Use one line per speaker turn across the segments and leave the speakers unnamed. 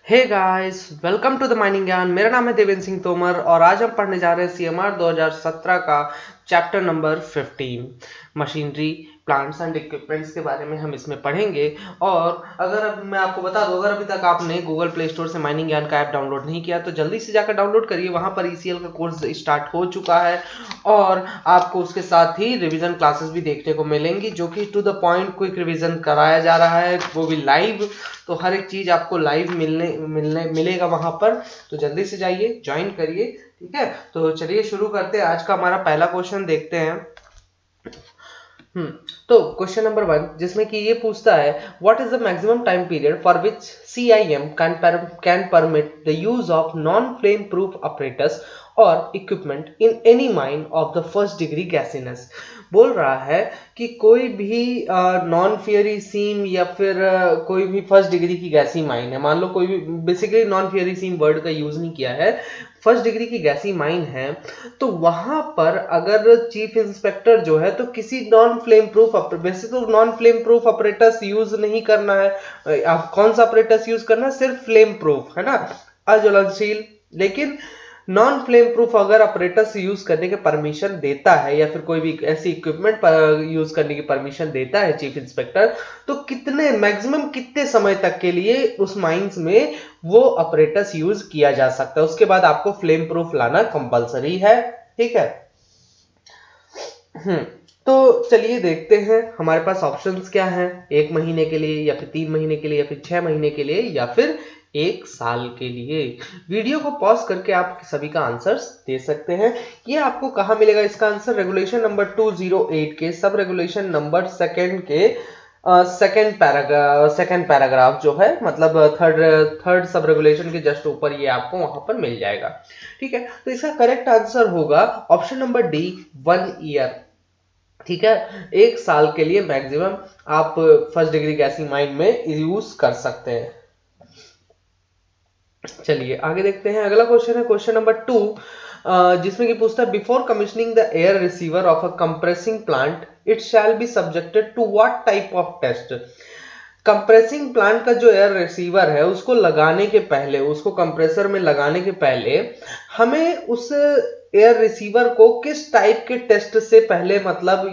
Hey guys, welcome to the mining Gyan. मेरा नाम है देवेंद्र सिंह तोमर और आज हम पढ़ने जा रहे हैं सीएमआर 2017 का chapter number 15 machinery plants and equipments के बारे में हम इसमें पढ़ेंगे। और अगर अब मैं आपको बता दूं, अगर अभी तक आपने गूगल प्ले स्टोर से माइनिंग ज्ञान का ऐप डाउनलोड नहीं किया तो जल्दी से जाकर डाउनलोड करिए। वहां पर ईसीएल का कोर्स स्टार्ट हो चुका है और आपको उसके साथ ही रिवीजन क्लासेस भी देखने को मिलेंगी, जो कि to the point quick revision कराया जा रहा है, वो भी लाइव। तो हर एक चीज आपको लाइव मिलेगा वहां पर, तो जल्दी से जाइए, ज्वाइन करिए। ठीक है, तो चलिए शुरू करते हैं। आज का हमारा पहला क्वेश्चन देखते हैं। तो क्वेश्चन नंबर 1, जिसमें कि ये पूछता है what is the maximum time period for which CIM can permit the use of non flame proof operators और equipment in any mine of the first degree gassiness. बोल रहा है कि कोई भी नॉन फियरी सीम या फिर कोई भी फर्स्ट डिग्री की गैसी माइन है, मान लो कोई भी, बेसिकली नॉन फियरी सीम वर्ड का यूज नहीं किया है, फर्स्ट डिग्री की गैसी माइन है, तो वहां पर अगर चीफ इंस्पेक्टर जो है तो किसी नॉन फ्लेम प्रूफ, वैसे तो non flame proof operators use नहीं करना है। आप कौन सा ऑपरेटर्स यूज करना है? सिर्फ फ्लेम प्रूफ, है ना, अज्वलनशील। लेकिन नॉन फ्लेम प्रूफ अगर ऑपरेटर्स यूज करने के परमिशन देता है या फिर कोई भी ऐसी इक्विपमेंट यूज करने की परमिशन देता है चीफ इंस्पेक्टर, तो कितने मैक्सिमम कितने समय तक के लिए उस माइंस में वो ऑपरेटर्स यूज किया जा सकता है। उसके बाद आपको फ्लेम प्रूफ लाना कंपलसरी है। ठीक है। तो चलिए देखते हैं हमारे पास ऑप्शंस क्या हैं। 1 महीने के लिए, या फिर 3 महीने के लिए, या फिर 6 महीने के लिए, या फिर 1 साल के लिए। वीडियो को पॉज करके आप सभी का आंसर्स दे सकते हैं। ये आपको कहाँ मिलेगा इसका आंसर? रेगुलेशन नंबर 208 के सब रेगुलेशन नंबर 2 के सेकंड पैराग्राफ जो है, मतलब थर्ड सब रेगुलेशन के जस्ट ऊपर ये आपको वहां पर मिल जाएगा। ठीक है, तो इसका करेक्ट आंसर होगा ऑप्शन नंबर डी, 1 ईयर। ठीक है, 1 साल के लिए मैक्सिमम आप फर्स्ट डिग्री गैसिंग माइन में यूज कर सकते हैं। चलिए आगे देखते हैं। अगला क्वेश्चन है क्वेश्चन नंबर 2, जिसमें कि पूछता है before commissioning the air receiver of a compressing plant it shall be subjected to what type of test. Compressing plant का जो एयर रिसीवर है उसको लगाने के पहले, उसको कंप्रेसर में लगाने के पहले हमें उस एयर रिसीवर को किस टाइप के टेस्ट से पहले, मतलब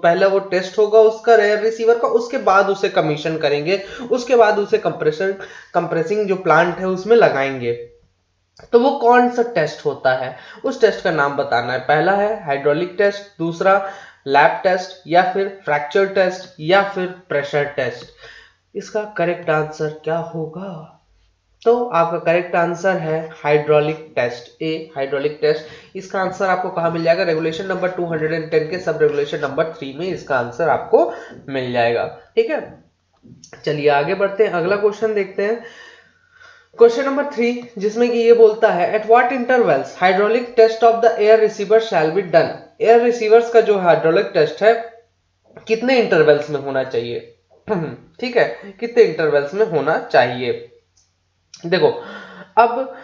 पहले वो टेस्ट होगा उसका एयर रिसीवर का, उसके बाद उसे कमीशन करेंगे, उसके बाद उसे कंप्रेसिंग जो प्लांट है उसमें लगाएंगे। तो वो कौन सा टेस्ट होता है, उस टेस्ट का नाम बताना है। पहला है हाइड्रोलिक टेस्ट, दूसरा लैब टेस्ट, या फिर फ्रैक्चर टेस्ट, या फिर प्रेशर टेस्ट। इसका करेक्ट आंसर क्या होगा? तो आपका करेक्ट आंसर है हाइड्रोलिक टेस्ट, ए हाइड्रोलिक टेस्ट। इसका आंसर आपको कहां मिल जाएगा? रेगुलेशन नंबर 210 के सब रेगुलेशन नंबर 3 में इसका आंसर आपको मिल जाएगा। ठीक है, चलिए आगे बढ़ते हैं, अगला क्वेश्चन देखते हैं। क्वेश्चन नंबर 3, जिसमें कि ये बोलता है at what intervals hydraulic test of the air receiver shall be done. Air receivers का जो हाइड्रोलिक टेस्ट है कितने इंटरवल्स में होना चाहिए? ठीक है, कितने इंटरवल्स में होना चाहिए? देखो, अब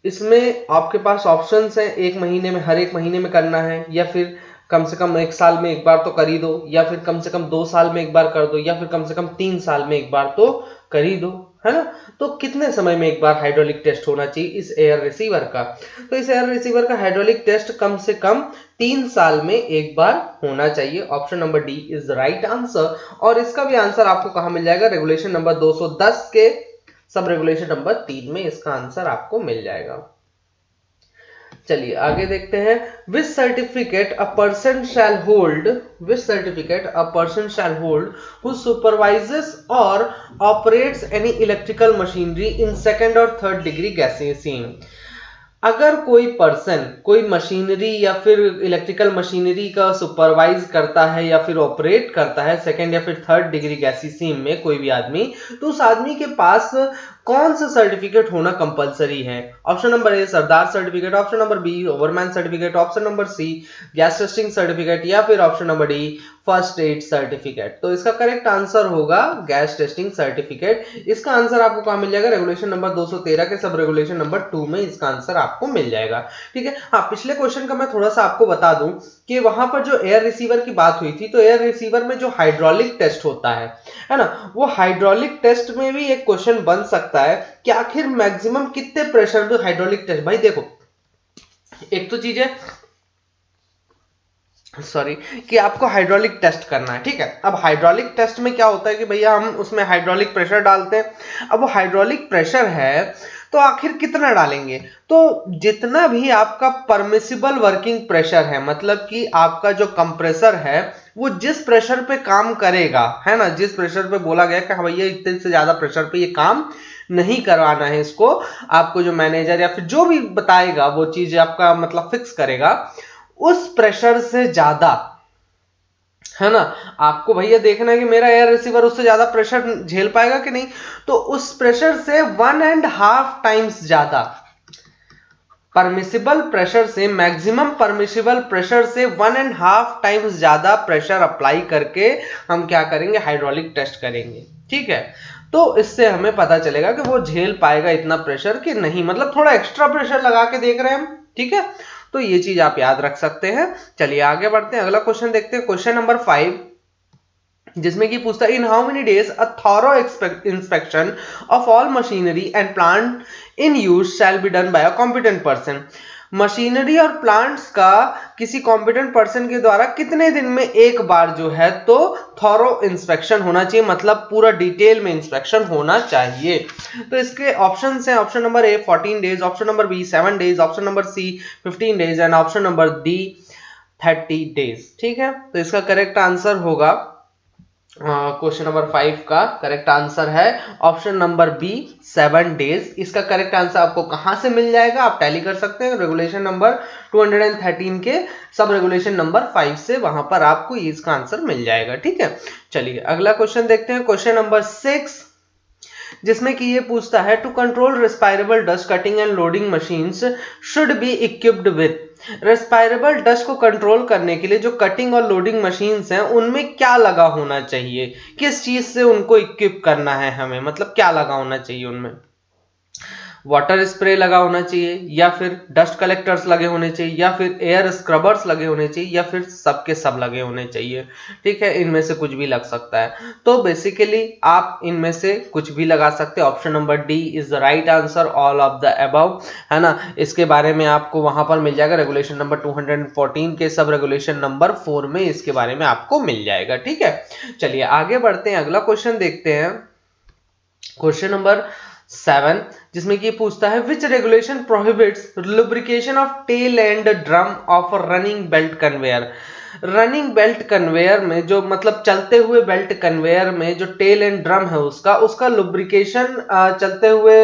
इसमें आपके पास ऑप्शंस हैं। 1 महीने में, हर 1 महीने में करना है, या फिर कम से कम 1 साल में एक बार तो कर ही दो, या फिर कम से कम 2 साल में एक बार कर दो, या फिर कम से कम 3 साल में एक बार तो कर ही दो, है ना। तो कितने समय में एक बार हाइड्रोलिक टेस्ट होना चाहिए इस एयर रिसीवर का? तो इस एयर रिसीवर का हाइड्रोलिक टेस्ट कम से कम 3 साल में एक बार होना चाहिए। Option number D is right answer. और इसका भी आंसर आपको कहां मिल जाएगा? रेगुलेशन नंबर 210 के सब रेगुलेशन नंबर 3 में इसका आंसर आपको मिल जाएगा। चलिए आगे देखते हैं। Which certificate a person shall hold, which certificate a person shall hold who supervises और operates any electrical machinery in second और थर्ड डिग्री गैसीनेस। अगर कोई पर्सन कोई मशीनरी या फिर इलेक्ट्रिकल मशीनरी का सुपरवाइज करता है या फिर ऑपरेट करता है सेकंड या फिर थर्ड डिग्री गैसीनेस में कोई भी आदमी, तो उस आदमी के पास कौन सा सर्टिफिकेट होना कंपलसरी है? Option number A sirdar certificate, option number B overman certificate, option number C gas testing certificate, या फिर option number D first aid certificate. तो इसका करेक्ट आंसर होगा गैस टेस्टिंग सर्टिफिकेट। इसका आंसर आपको कहां मिल जाएगा? रेगुलेशन नंबर 213 के सब रेगुलेशन नंबर 2 में इसका आंसर आपको मिल जाएगा। ठीक है, हाँ, पिछले क्वेश्चन का मैं थोड़ा सा आपको बता दूं कि वहां पर जो एयर रिसीवर की बात हुई थी, तो एयर रिसीवर में जो हाइड्रोलिक टेस्ट होता है ना, वो हाइड्रोलिक टेस्ट में भी एक क्वेश्चन बन सकता होता है कि आखिर मैक्सिमम कितने प्रेशर पे हाइड्रोलिक टेस्ट। भाई देखो, एक तो चीज है कि आपको हाइड्रोलिक टेस्ट करना है, ठीक है। अब हाइड्रोलिक टेस्ट में क्या होता है कि भैया हम उसमें हाइड्रोलिक प्रेशर डालते हैं। अब वो हाइड्रोलिक प्रेशर है तो आखिर कितना डालेंगे, तो जितना भी आपका परमिसिबल वर्किंग प्रेशर है, मतलब कि आपका जो कंप्रेसर है वो जिस प्रेशर पे काम करेगा, है ना, जिस प्रेशर पे बोला गया कि भैया इतने से ज्यादा प्रेशर पे ये काम नहीं करवाना है इसको, आपको जो मैनेजर या फिर जो भी बताएगा वो चीज आपका मतलब फिक्स करेगा, उस प्रेशर से ज्यादा, है ना, आपको भैया देखना है कि मेरा एयर रिसीवर उससे ज्यादा प्रेशर झेल पाएगा कि नहीं, तो उस प्रेशर से 1.5 टाइम्स ज्यादा परमिसिबल प्रेशर से, मैक्सिमम परमिसिबल प्रेशर से 1.5 टाइम्स ज्यादा प्रेशर अप्लाई करके हम क्या करेंगे, हाइड्रोलिक टेस्ट करेंगे, ठीक है। तो इससे हमें पता चलेगा कि वो झेल पाएगा इतना प्रेशर कि नहीं, मतलब थोड़ा एक्स्ट्रा प्रेशर लगा के देख रहे हैं हम, ठीक है। तो ये चीज आप याद रख सकते हैं। चलिए आगे बढ़ते हैं, अगला क्वेश्चन देखते हैं, क्वेश्चन नंबर 5, जिसमें कि पूछता है in how many days a thorough inspection of all machinery and plant in use shell be done by a competent person. Machinery और प्लांट्स का किसी कॉम्पिटेंट पर्सन के द्वारा कितने दिन में एक बार जो है तो थॉरो इंस्पेक्शन होना चाहिए, मतलब पूरा डिटेल में इंस्पेक्शन होना चाहिए। तो इसके ऑप्शंस हैं, option number A 14 days, option number B 7 days, option number C 15 days and option number D 30 days, ठीक है। तो इसका करेक्ट आंसर होगा, क्वेश्चन नंबर 5 का करेक्ट आंसर है ऑप्शन नंबर बी 7 डेज। इसका करेक्ट आंसर आपको कहां से मिल जाएगा, आप टैली कर सकते हैं रेगुलेशन नंबर 213 के सब रेगुलेशन नंबर 5 से, वहां पर आपको इसका आंसर मिल जाएगा, ठीक है। चलिए अगला क्वेश्चन देखते हैं, क्वेश्चन नंबर 6, जिसमें कि ये पूछता है to control respirable dust cutting and loading machines should be equipped with. Respirable dust को कंट्रोल करने के लिए जो कटिंग और लोडिंग मशीन्स हैं उनमें क्या लगा होना चाहिए, किस चीज से उनको इक्विप करना है हमें, मतलब क्या लगा होना चाहिए उनमें, वाटर स्प्रे लगा होना चाहिए, या फिर डस्ट कलेक्टर्स लगे होने चाहिए, या फिर एयर स्क्रबर्स लगे होने चाहिए, या फिर सबके सब लगे होने चाहिए, ठीक है। इनमें से कुछ भी लग सकता है, तो बेसिकली आप इनमें से कुछ भी लगा सकते हैं। Option number D is the right answer, all of the above, है ना। इसके बारे में आपको वहां पर मिल जाएगा रेगुलेशन नंबर 214 के सब रेगुलेशन नंबर 4 में इसके बारे में आपको मिल जाएगा, ठीक है। चलिए आगे बढ़ते हैं, अगला क्वेश्चन देखते हैं, क्वेश्चन नंबर 7, जिसमें कि पूछता है which regulation prohibits lubrication of tail end drum of running belt conveyor. Running belt conveyor में जो मतलब चलते हुए बेल्ट कन्वेयर में जो टेल एंड ड्रम है उसका लुब्रिकेशन चलते हुए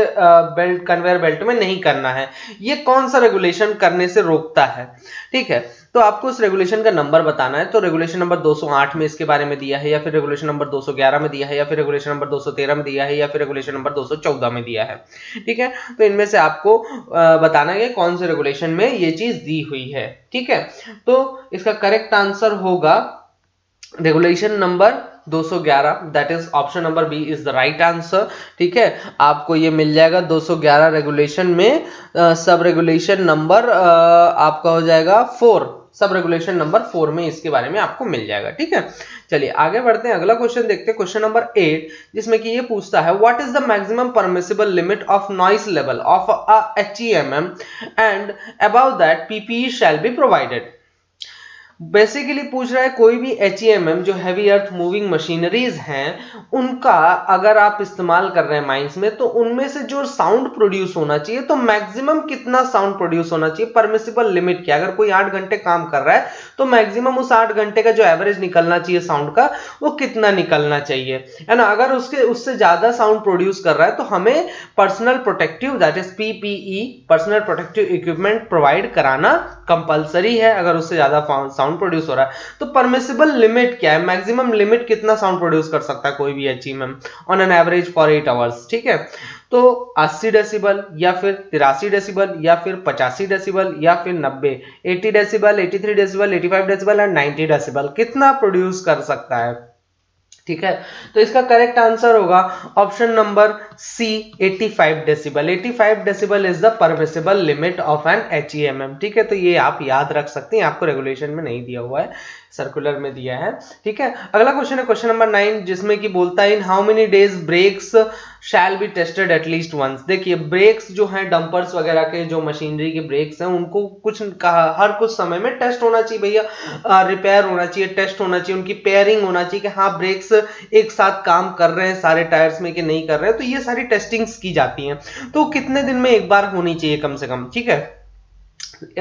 बेल्ट कन्वेयर बेल्ट में नहीं करना है, ये कौन सा रेगुलेशन करने से रोकता है, ठीक है। तो आपको उस रेगुलेशन का नंबर बताना है, तो रेगुलेशन नंबर 208 में इसके बारे में दिया है, या फिर रेगुलेशन नंबर 211 में दिया है, या फिर रेगुलेशन नंबर 213 में दिया है, या फिर रेगुलेशन नंबर 214 में दिया है, ठीक है। तो इनमें से आपको बताना है कौन से रेगुलेशन में ये चीज दी हुई है, ठीक है। तो इसका करेक्ट आंसर होगा regulation number 211, that is option number B is the right answer, ठीक है। आपको ये मिल जाएगा 211 रेगुलेशन में, सब रेगुलेशन नंबर आपका हो जाएगा 4, सब रेगुलेशन नंबर 4 में इसके बारे में आपको मिल जाएगा, ठीक है। चलिए आगे बढ़ते हैं, अगला क्वेश्चन देखते हैं, क्वेश्चन नंबर 8, जिसमें कि ये पूछता है what is the maximum permissible limit of noise level of a HEMM and above that PPE shell be provided. Basically पूछ रहा है कोई भी HEMM जो हैवी अर्थ मूविंग मशीनरीज हैं उनका अगर आप इस्तेमाल कर रहे हैं माइंस में, तो उनमें से जो साउंड प्रोड्यूस होना चाहिए, तो मैक्सिमम कितना साउंड प्रोड्यूस होना चाहिए, परमिसिबल लिमिट क्या। अगर कोई 8 घंटे काम कर रहा है तो मैक्सिमम उस 8 घंटे का जो एवरेज निकलना चाहिए साउंड का वो कितना निकलना चाहिए, है ना। अगर उससे ज्यादा साउंड प्रोड्यूस कर रहा है तो हमें personal protective that is PPE personal protective equipment provide कराना कंपलसरी है अगर उससे ज्यादा साउंड प्रोड्यूस हो रहा है। तो परमिसिबल लिमिट क्या है, मैक्सिमम लिमिट कितना साउंड प्रोड्यूस कर सकता है कोई भी HEMM on an average for 8 hours, ठीक है। तो 80 डेसिबल या फिर 83 डेसिबल या फिर 85 डेसिबल या फिर 90, 80 decibel, 83 decibel, 85 decibel and 90 decibel कितना प्रोड्यूस कर सकता है, ठीक है। तो इसका करेक्ट आंसर होगा option number C 85 decibel. 85 decibel is the permissible limit of an HEMM। ठीक है, तो ये आप याद रख सकते हैं, आपको रेगुलेशन में नहीं दिया हुआ है, सर्कुलर में दिया है। ठीक है, अगला क्वेश्चन है क्वेश्चन नंबर 9, जिसमें कि बोलता है in how many days brakes shall be tested at least once. देखिए ब्रेक्स जो हैं, डंपर्स वगैरह के जो मशीनरी के ब्रेक्स हैं, उनको कुछ हर कुछ समय में टेस्ट होना चाहिए भैया, रिपेयर होना चाहिए, टेस्ट होना चाहिए, उनकी पेयरिंग होना चाहिए कि हाँ ब्रेक्स एक साथ काम कर रहे हैं सारे टायर्स में कि नहीं कर रहे हैं। तो ये सारी टेस्टिंग्स की जाती हैं, तो कितने दिन में एक बार होनी चाहिए कम से कम। ठीक है,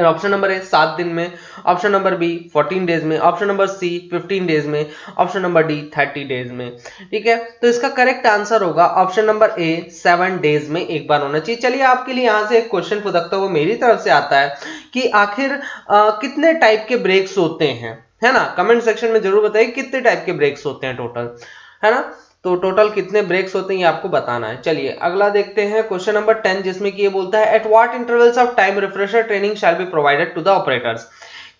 ऑप्शन नंबर ए 7 दिन में, ऑप्शन नंबर बी 14 डेज में, ऑप्शन नंबर सी 15 डेज में, ऑप्शन नंबर डी 30 डेज में। ठीक है, तो इसका करेक्ट आंसर होगा ऑप्शन नंबर ए 7 डेज में एक बार होना चाहिए। चलिए आपके लिए यहां से एक क्वेश्चन फुदकता हुआ मेरी तरफ से आता है कि आखिर कितने टाइप के ब्रेक्स होते हैं, है ना। कमेंट सेक्शन में जरूर बताइए कितने टाइप के ब्रेक्स होते हैं टोटल, है ना। तो टोटल कितने ब्रेक्स होते हैं ये आपको बताना है। चलिए अगला देखते हैं क्वेश्चन नंबर 10, जिसमें कि ये बोलता है at what intervals of time refresher training shall be provided to the operators.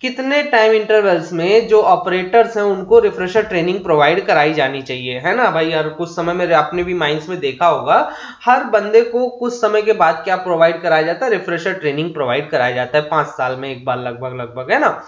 कितने टाइम इंटरवल्स में जो ऑपरेटर्स हैं उनको रिफ्रेशर ट्रेनिंग प्रोवाइड कराई जानी चाहिए, है ना भाई। यार कुछ समय में आपने भी माइंड्स में देखा होगा, हर बंदे को कुछ समय के बाद क्या प्रोवाइड कराया जाता है, रिफ्रेशर ट्रेनिंग प्रोवाइड कराया जाता है 5 साल में एक बार लगभग, है ना।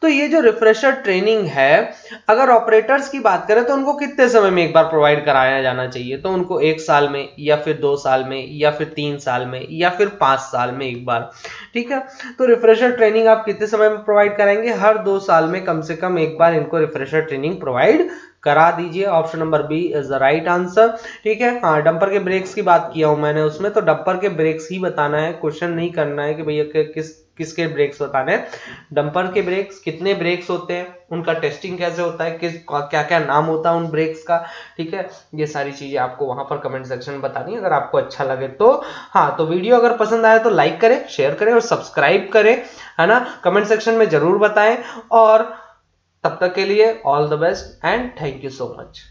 तो ये जो रिफ्रेशर ट्रेनिंग है, अगर ऑपरेटर्स की बात करें तो उनको कितने समय में एक बार प्रोवाइड कराया जाना चाहिए, तो उनको 1 साल में या फिर 2 साल में या फिर 3 साल में या फिर 5 साल में एक बार। ठीक है, तो रिफ्रेशर ट्रेनिंग आप कितने समय में प्रोवाइड कराएंगे, हर 2 साल में कम से कम एक बार इनको रिफ्रेशर ट्रेनिंग प्रोवाइड करा दीजिए। Option number B is the right answer. ठीक है, हाँ डंपर के ब्रेक्स की बात किया हूं मैंने उसमें, तो डंपर के ब्रेक्स ही बताना है, क्वेश्चन नहीं करना है कि भैया किसके ब्रेक्स बताने हैं। डंपर के ब्रेक्स कितने ब्रेक्स होते हैं, उनका टेस्टिंग कैसे होता है, क्या क्या नाम होता है उन ब्रेक्स का। ठीक है, ये सारी चीजें आपको वहां पर कमेंट सेक्शन में बतानी है, अगर आपको अच्छा लगे तो। हाँ, तो वीडियो अगर पसंद आए तो लाइक करें, शेयर करें और सब्सक्राइब करें, है ना। कमेंट सेक्शन में जरूर बताएं, और तब तक के लिए all the best and thank you so much.